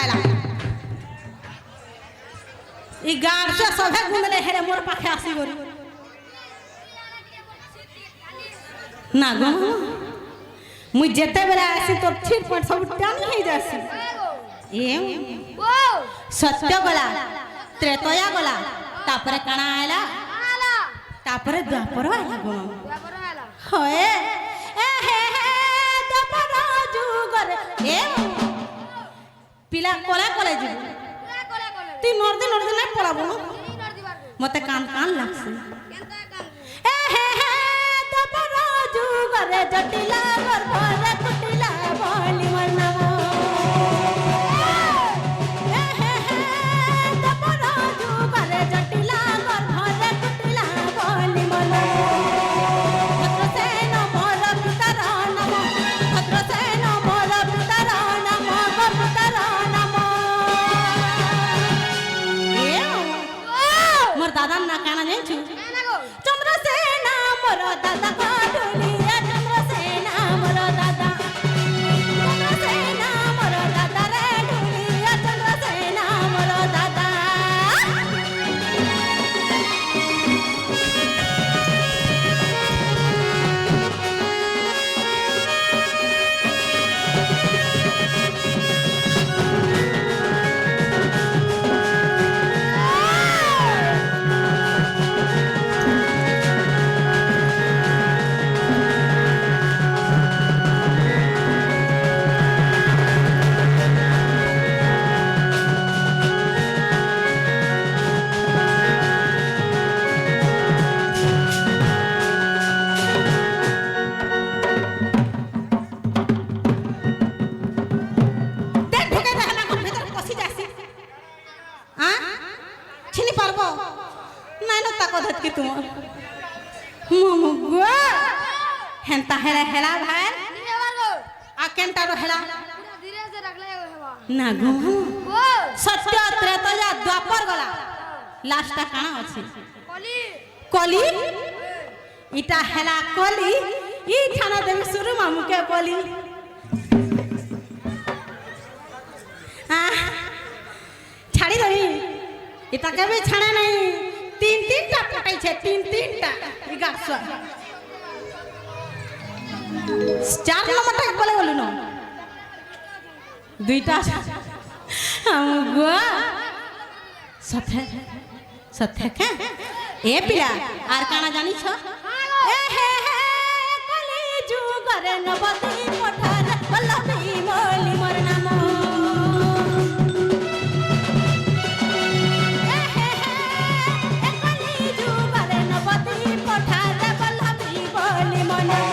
आला ई गाड़ से सभे घुमले हेरे मोर पाखे आसी गोरी ना गो मुझ जेते बेला आसी तो ठीक पर सब टान नहीं जासी ए सत्य गला त्रेतया गला तापरे काना आला तापरे द्वापर आला गो होए ए हे द्वापर जुगर ए पिला कोला कॉलेज ती नर्दे नहीं पढ़ाबो मते कान कान लागसे ए हे द्वापर जुगर जटिला गर्भरे कुटिला बोली मनमो दादा ना कहना नहीं छू चंद्रसेना मोर दादा काडुली चंद्रसेना मोर दादा रे डुली चंद्रसेना मोर दादा हेंता हेला हेला भाई आ केंटा रो हेला धीरे से रख ले ना गो सत्य त्रेतया द्वापर गला लास्ट ता काना अछि कली इटा हेला कली ई खाना देबे शुरू मामू के कली छाड़ी दई इटा के भी छाना नहीं तीन टा पटाई छे तीन टा ई गाछवा चार नंबर तक बोले बोलू न दुईटा हमगो सथे सथे के ए पिला आर काना जानी छ ए हे कली जुगरे नबती पठार बल्लभी मोली मोर नाम ए हे कली जुगरे नबती पठार बल्लभी मोली मोर नाम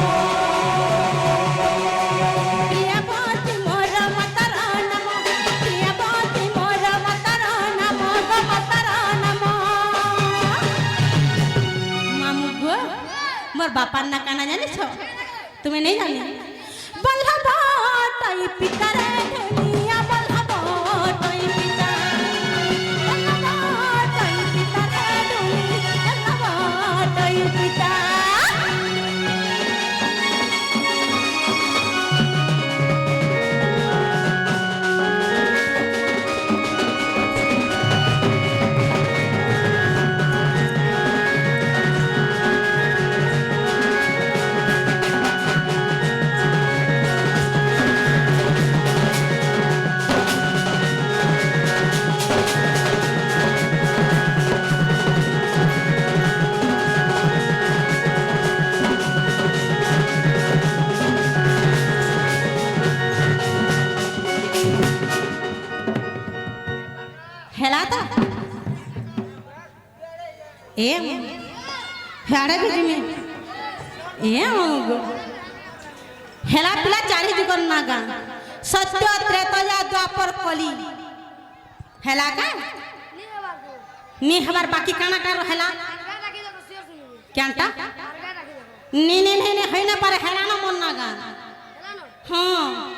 बापा ना काना जाने छो तुम्हें नहीं जाने बल्लभा तई पिता रे दुनिया बल्लभा तई पिता बल्लभा तई पिता रे दुनिया बल्लभा तई पिता ए हेड़े भी जिमी ए हेला पिला चारी जुगन नागा सत्य त्रेतया द्वापर कली हेला का नी हमार बाकी काना का हेला क्यांटा नी नी नी है ना पर हेला ना मन नागा हां